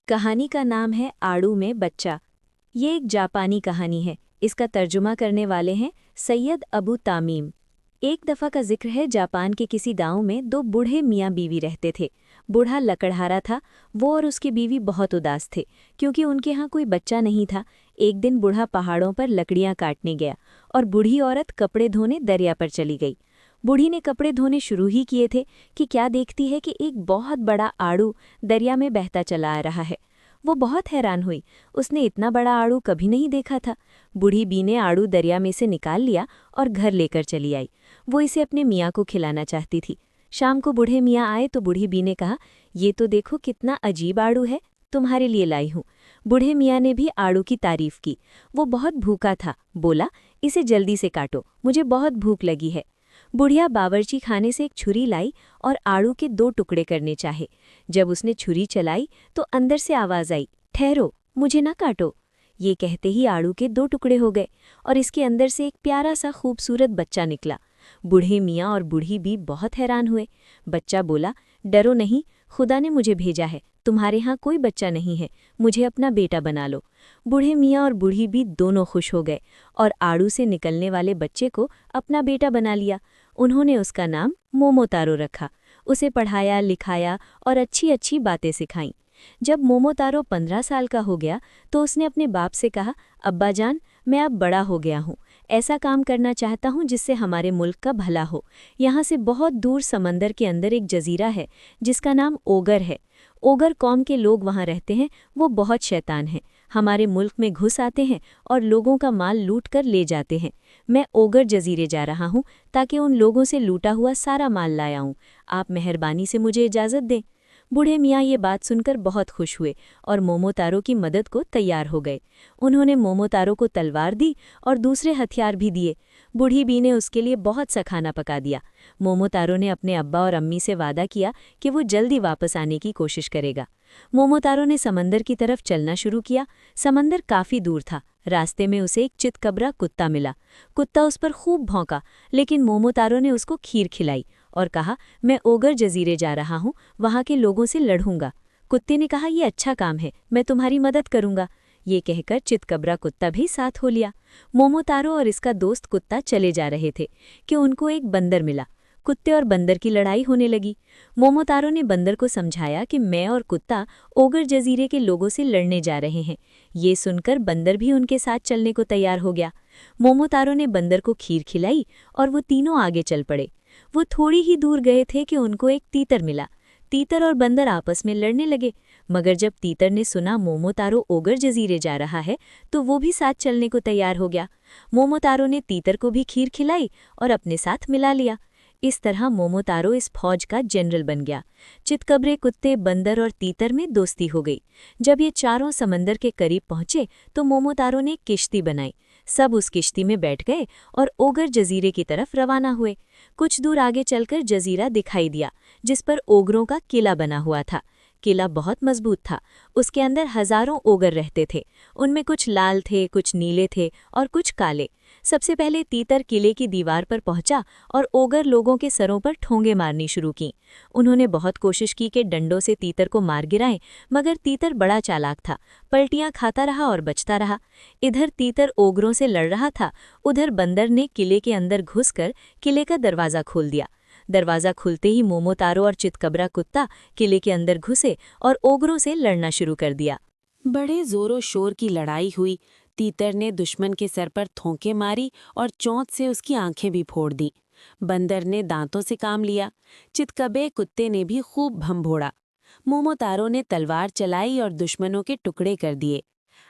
कहानी का नाम है आड़ू में बच्चा। ये एक जापानी कहानी है। इसका तर्जुमा करने वाले हैं सैयद अबू तामीम। एक दफ़ा का जिक्र है, जापान के किसी गांव में दो बूढ़े मियाँ बीवी रहते थे। बूढ़ा लकड़हारा था। वो और उसकी बीवी बहुत उदास थे क्योंकि उनके यहाँ कोई बच्चा नहीं था। एक दिन बूढ़ा पहाड़ों पर लकड़ियाँ काटने गया और बूढ़ी औरत कपड़े धोने दरिया पर चली गई। बूढ़ी ने कपड़े धोने शुरू ही किए थे कि क्या देखती है कि एक बहुत बड़ा आड़ू दरिया में बहता चला आ रहा है। वो बहुत हैरान हुई। उसने इतना बड़ा आड़ू कभी नहीं देखा था। बूढ़ी बी ने आड़ू दरिया में से निकाल लिया और घर लेकर चली आई। वो इसे अपने मियाँ को खिलाना चाहती थी। शाम को बूढ़े मियाँ आए तो बूढ़ी बी ने कहा, ये तो देखो कितना अजीब आड़ू है, तुम्हारे लिए लाई हूँ। बूढ़े मियाँ ने भी आड़ू की तारीफ की। वो बहुत भूखा था। बोला, इसे जल्दी से काटो, मुझे बहुत भूख लगी है। बुढ़िया बावर्ची खाने से एक छुरी लाई और आड़ू के दो टुकड़े करने चाहे। जब उसने छुरी चलाई तो अंदर से आवाज़ आई, ठहरो, मुझे ना काटो। ये कहते ही आड़ू के दो टुकड़े हो गए और इसके अंदर से एक प्यारा सा खूबसूरत बच्चा निकला। बूढ़े मियाँ और बूढ़ी भी बहुत हैरान हुए। बच्चा बोला, डरो नहीं, खुदा ने मुझे भेजा है, तुम्हारे यहाँ कोई बच्चा नहीं है, मुझे अपना बेटा बना लो। बूढ़े मियाँ और बूढ़ी भी दोनों खुश हो गए और आड़ू से निकलने वाले बच्चे को अपना बेटा बना लिया। उन्होंने उसका नाम मोमोतारो रखा। उसे पढ़ाया लिखाया और अच्छी अच्छी बातें सिखाईं। जब मोमोतारो 15 साल का हो गया तो उसने अपने बाप से कहा, अब्बा जान, मैं अब बड़ा हो गया हूँ, ऐसा काम करना चाहता हूँ जिससे हमारे मुल्क का भला हो। यहाँ से बहुत दूर समंदर के अंदर एक जजीरा है जिसका नाम ओगर है। ओगर कौम के लोग वहाँ रहते हैं। वो बहुत शैतान हैं, हमारे मुल्क में घुस आते हैं और लोगों का माल लूट कर ले जाते हैं। मैं ओगर जजीरे जा रहा हूँ ताकि उन लोगों से लूटा हुआ सारा माल लाया हूँ। आप मेहरबानी से मुझे इजाज़त दें। बूढ़े मियाँ ये बात सुनकर बहुत खुश हुए और मोमोतारो की मदद को तैयार हो गए। उन्होंने मोमोतारो को तलवार दी और दूसरे हथियार भी दिए। बूढ़ी बी ने उसके लिए बहुत सा खाना पका दिया। मोमोतारो ने अपने अब्बा और अम्मी से वादा किया कि वो जल्दी वापस आने की कोशिश करेगा। मोमोतारो ने समंदर की तरफ चलना शुरू किया। समंदर काफ़ी दूर था। रास्ते में उसे एक चितकबरा कुत्ता मिला। कुत्ता उस पर खूब भौंका, लेकिन मोमोतारो ने उसको खीर खिलाई और कहा, मैं ओगर जजीरे जा रहा हूँ, वहाँ के लोगों से लड़ूंगा। कुत्ते ने कहा, ये अच्छा काम है, मैं तुम्हारी मदद करूंगा। ये कहकर चितकबरा कुत्ता भी साथ हो लिया। मोमोतारो और इसका दोस्त कुत्ता चले जा रहे थे कि उनको एक बंदर मिला। कुत्ते और बंदर की लड़ाई होने लगी। मोमोतारो ने बंदर को समझाया कि मैं और कुत्ता ओगर जजीरे के लोगों से लड़ने जा रहे हैं। ये सुनकर बंदर भी उनके साथ चलने को तैयार हो गया। मोमोतारो ने बंदर को खीर खिलाई और वो तीनों आगे चल पड़े। वो थोड़ी ही दूर गए थे कि उनको एक तीतर मिला। तीतर और बंदर आपस में लड़ने लगे, मगर जब तीतर ने सुना मोमोतारो ओगर जजीरे जा रहा है तो वो भी साथ चलने को तैयार हो गया। मोमोतारो ने तीतर को भी खीर खिलाई और अपने साथ मिला लिया। इस तरह मोमोतारो इस फौज का जनरल बन गया। चितकबरे कुत्ते, बंदर और तीतर में दोस्ती हो गई। जब ये चारों समंदर के करीब पहुंचे तो मोमोतारो ने किश्ती बनाई। सब उस किश्ती में बैठ गए और ओगर जजीरे की तरफ रवाना हुए। कुछ दूर आगे चलकर जजीरा दिखाई दिया जिस पर ओगरों का किला बना हुआ था। किला बहुत मजबूत था। उसके अंदर हजारों ओगर रहते थे। उनमें कुछ लाल थे, कुछ नीले थे और कुछ काले। सबसे पहले तीतर किले की दीवार पर पहुंचा और ओगर लोगों के सरों पर ठोंगे मारनी शुरू की। उन्होंने बहुत कोशिश की कि डंडों से तीतर को मार गिराएं, मगर तीतर बड़ा चालाक था, पलटियां खाता रहा और बचता रहा। इधर तीतर ओगरों से लड़ रहा था, उधर बंदर ने किले के अंदर घुसकर किले का दरवाज़ा खोल दिया। दरवाज़ा खुलते ही मोमोतारो और चितकबरा कुत्ता किले के अंदर घुसे और ओगरों से लड़ना शुरू कर दिया। बड़े जोरों शोर की लड़ाई हुई। तीतर ने दुश्मन के सर पर थोंके मारी और चोंच से उसकी आंखें भी फोड़ दी। बंदर ने दांतों से काम लिया। चितकबे कुत्ते ने भी खूब भंभोड़ा। मोमोतारो ने तलवार चलाई और दुश्मनों के टुकड़े कर दिए।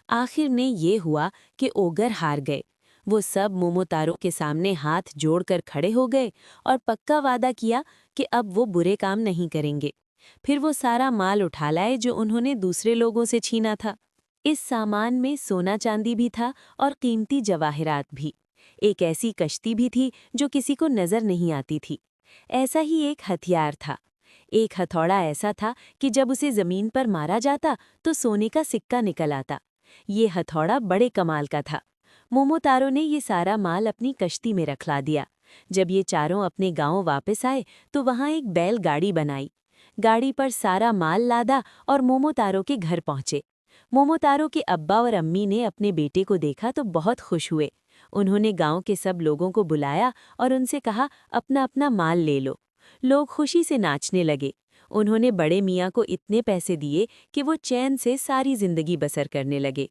आखिर में ये हुआ कि ओगर हार गए। वो सब मोमोतारो के सामने हाथ जोड़कर खड़े हो गए और पक्का वादा किया कि अब वो बुरे काम नहीं करेंगे। फिर वो सारा माल उठा लाए जो उन्होंने दूसरे लोगों से छीना था। इस सामान में सोना चांदी भी था और कीमती जवाहरात भी। एक ऐसी कश्ती भी थी जो किसी को नजर नहीं आती थी। ऐसा ही एक हथियार था। एक हथौड़ा ऐसा था कि जब उसे जमीन पर मारा जाता तो सोने का सिक्का निकल आता। ये हथौड़ा बड़े कमाल का था। मोमोतारो ने ये सारा माल अपनी कश्ती में रखला दिया। जब ये चारों अपने गांव वापस आए तो वहां एक बैलगाड़ी बनाई। गाड़ी पर सारा माल लादा और मोमोतारो के घर पहुंचे। मोमोतारो के अब्बा और अम्मी ने अपने बेटे को देखा तो बहुत खुश हुए। उन्होंने गांव के सब लोगों को बुलाया और उनसे कहा, अपना अपना माल ले लो। लोग खुशी से नाचने लगे। उन्होंने बड़े मियाँ को इतने पैसे दिए कि वो चैन से सारी जिंदगी बसर करने लगे।